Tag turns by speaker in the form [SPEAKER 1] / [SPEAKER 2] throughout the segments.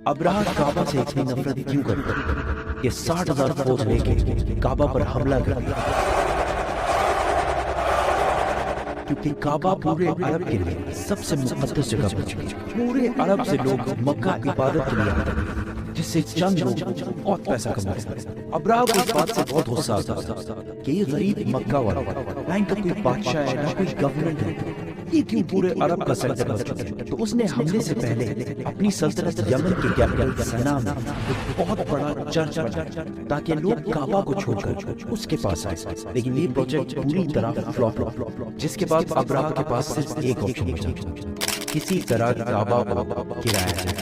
[SPEAKER 1] अब्राह काबा से इतनी नफरत क्यों करता कि 60,000 फौज लेके काबा पर हमला कर दिया? क्योंकि काबा पूरे अरब के लिए सबसे मुकद्दस जगह बन चुकी है। पूरे अरब से लोग मक्का इबादत के लिए आते हैं, जिससे चंद लोग बहुत पैसा कमाते हैं। अब्राह को इस बात से बहुत गुस्सा आता था कि ये गरीब मक्का वाला ना इनका कोई बादशाह है ना कोई गवर्नमेंट है, ये क्यों पूरे अरब का सेंटर बन चुका है। तो उसने हमले से पहले अपनी सल्तनत यमन के कैपिटल सना में एक बहुत बड़ा चर्च बनाया ताकि लोग काबा को छोड़कर उसके पास आए। लेकिन ये प्रोजेक्ट पूरी तरह फ्लॉप हुआ, जिसके बाद अब्राह के पास सिर्फ एक ऑप्शन बचा, किसी तरह काबा को गिराया जाए।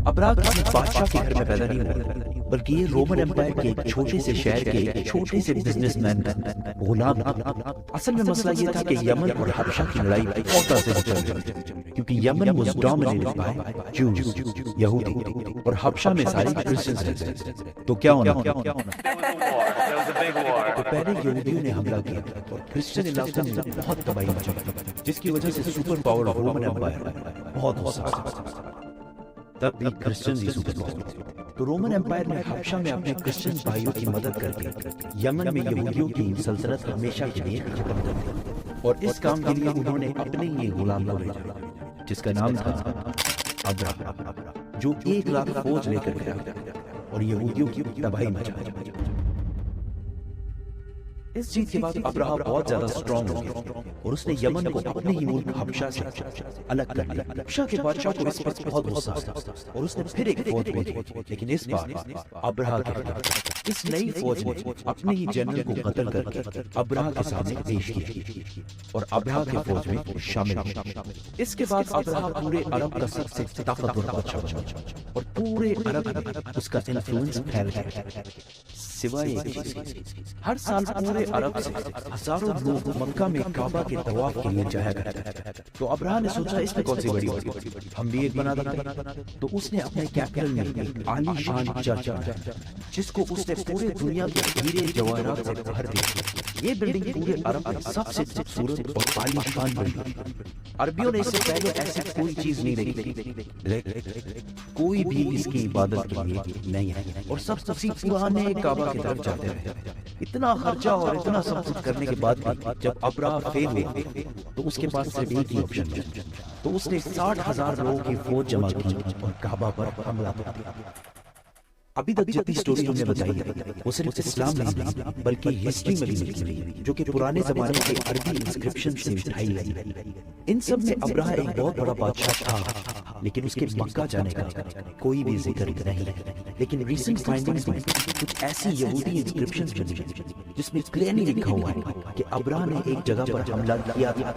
[SPEAKER 1] अब्राह किसी बादशाह के घर में पैदा नहीं हुआ, बल्कि ये रोमन एम्पायर के एक छोटे से शहर के एक छोटे से बिजनेसमैन का गुलाम था। असल में मसला ये था कि यमन और हबशा की लड़ाई बहुत अर्से से चल रही थी, क्योंकि Yemen was dominated by juice यहूदी और हबशा में सारे क्रिश्चियंस रहते थे। तो क्या होना? तो पहले यहूदियों ने हमला किया और क्रिश्चियन इलाकों में बहुत तबाही मचा, जिसकी वजह से सुपर पावर रोमन एम्पायर बहुत गुस्सा। तब भी क्रिश्चियन ही सुपर पावर। तो रोमन एम्पायर ने हबशा में अपने क्रिश्चियन भाइयों की मदद करके यमन में यहूदियों की सल्तनत हमेशा के लिए खत्म कर दी। और इस काम के लिए उन्होंने अपने ही गुलाम को भेजा, जिसका नाम था अब्राह, जो 1 लाख फौज लेकर गया और यहूदियों की तबाही मचा। इस जीत के बाद अब्राह बहुत ज्यादा स्ट्रांग हो गया और उसने यमन को अपने ही मुल्क हबशा से अलग कर दिया। हबशा के बादशाह को इस पर बहुत गुस्सा था और उसने फिर एक फौज भेजी, लेकिन इस बार अब्राह के इस नई फौज ने अपने ही जनरल को कत्ल करके अब्राह के सामने पेश किया और अब्राह के फौज में शामिल हुआ। इसके बाद अब्राह पूरे अरब का सबसे ताकतवर बादशाह बना और पूरे अरब में उसका इन्फ्लुएंस फैल गया। सिवाय एक चीज, हर साल पूरे अरब से हजारों लोग मक्का में काबा के तवाफ के लिए जाया करते थे। तो अब्राह ने सोचा इसमें कौन सी बड़ी बात है, हम भी एक बना देते हैं। तो उसने अपने कैपिटल में एक आलीशान चर्च बनाया, जिसको उसने पूरे दुनिया के हीरे जवाहरात से भर दिया। ये बिल्डिंग पूरे अरब में सबसे खूबसूरत और आलीशान बिल्डिंग। अरबियों ने इससे पहले ऐसी कोई चीज नहीं देखी, कोई भी इसकी इबादत के लिए नहीं है और सब उसी पुराने काबा की तरफ जाते रहे। इतना खर्चा और इतना सब कुछ करने के बाद भी जब अब्राह फेल हुए तो उसके पास सिर्फ एक ही ऑप्शन था। तो उसने 60,000 लोगों की फौज जमा की और काबा पर हमला कर दिया। अभी तक जितनी स्टोरी हमने बताई है वो सिर्फ इस्लाम नहीं बल्कि हिस्ट्री में भी लिखी हुई है, जो कि पुराने जमाने के अरबी इंस्क्रिप्शन से उठाई गई है। इन सब में अब्राह एक बहुत बड़ा बादशाह था, लेकिन उसके मक्का जाने का कोई भी जिक्र नहीं है। लेकिन रीसेंट फाइंडिंग्स में कुछ ऐसी यहूदी इंस्क्रिप्शंस मिली जिसमें क्लियरली लिखा हुआ है कि अब्राह ने एक जगह पर हमला किया था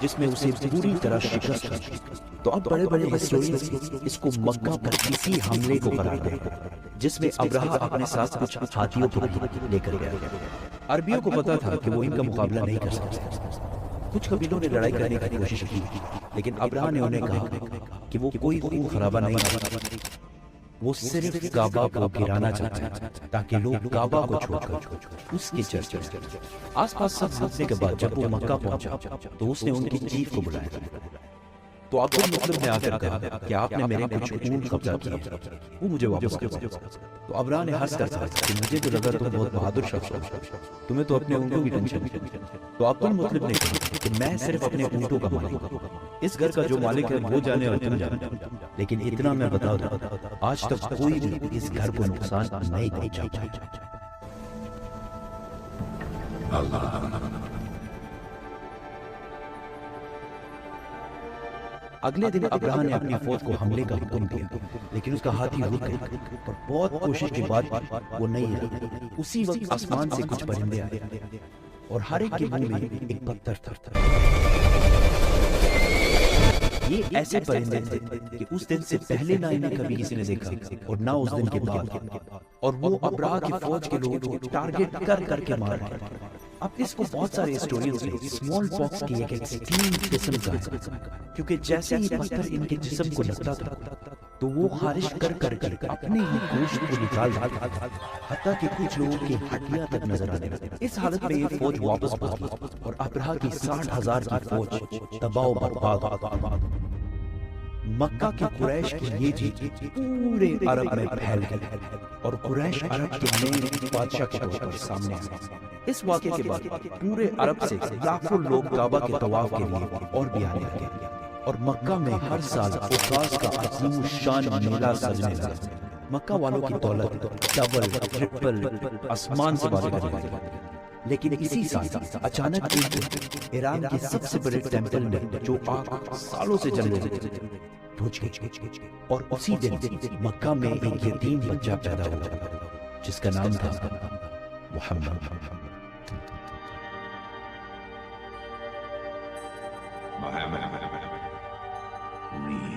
[SPEAKER 1] जिसमें उसे पूरी तरह शिकस्त हुई। तो अब बड़े बड़े हिस्टोरियंस इसको मक्का पर किसी हमले को करार दे, जिसमें अब्राह अपने साथ कुछ हाथियों को भी लेकर गया। अरबियों को पता था कि वो इनका मुकाबला नहीं कर सकते। कुछ कबीलों ने लड़ाई करने की कोशिश की, लेकिन अब्राह ने उन्हें कहा कि वो कोई खून खराबा नहीं करता, वो सिर्फ काबा को गिराना चाहता है ताकि लोग काबा को छोड़कर उसकी चर्च करें। आसपास सब सोचने के बाद जब वो मक्का पहुंचा तो उसने उनकी चीफ को बुलाया। तो अब्दुल मुत्तलिब ने आकर कहा कि आपने मेरे कुछ ऊंट कब्जा किया, वो मुझे वापस कर। तो अब्राह ने हंस कर कहा कि मुझे तो लगा तुम बहुत बहादुर शख्स हो, तुम्हें तो अपने ऊंटों की टेंशन है। तो अब्दुल मुत्तलिब ने कहा कि मैं सिर्फ अपने ऊंटों का मालिक हूं, इस घर का जो मालिक है वो जाने और तुम जाने, लेकिन इतना मैं बता दूं, आज तक कोई भी इस घर को नुकसान नहीं पहुंचा। अगले दिन अब्राह ने अपनी फौज को हमले का हुक्म दिया, लेकिन उसका हाथी रुक गया और बहुत कोशिश के बाद वो नहीं आई। उसी वक्त आसमान से कुछ परिंदे आए और हर एक के मुंह में एक पत्थर था। ये ऐसे परिंदे थे कि उस दिन से पहले ना इन्हें कभी किसी ने देखा और ना उस दिन के बाद, और वो अब्राह की फौज के लोगों को टारगेट कर करके मार रहे। अब इसको बहुत सारे हिस्टोरियंस ने स्मॉल पॉक्स की एक एक्सट्रीम किस्म का है, क्योंकि जैसे ही पत्थर इनके जिस्म को लगता था तो वो खारिश कर कर अपने ही गोश्त को निकाल देता था, हत्ता कि कुछ लोगों की हड्डियां तक नजर आने लगी। इस हालत में ये फौज वापस भागी और अब्राह की 60,000 की फौज तबाह बर्बाद। مکہ کے قریش کی یہ جیت پورے عرب میں پھیل گئی اور قریش عرب کے نئے بادشاہ کے طور پر سامنے آئے۔ اس واقعے کے بعد پورے عرب سے لاکھوں لوگ کعبہ کے طواف کے لیے اور بھی آنے لگے اور مکہ میں ہر سال عکاظ کا عظیم الشان میلہ سجنے لگا۔ مکہ والوں کی دولت ڈبل ٹرپل آسمان سے باتیں کرنے لگی۔ لیکن اسی سال اچانک ایک دن ایران کے سب سے بڑے ٹیمپل میں جو آگ سالوں سے جل رہے تھے بجھ گئی اور اسی دن مکہ میں ایک یتیم بچہ پیدا ہوا جس کا نام تھا محمد۔
[SPEAKER 2] Read.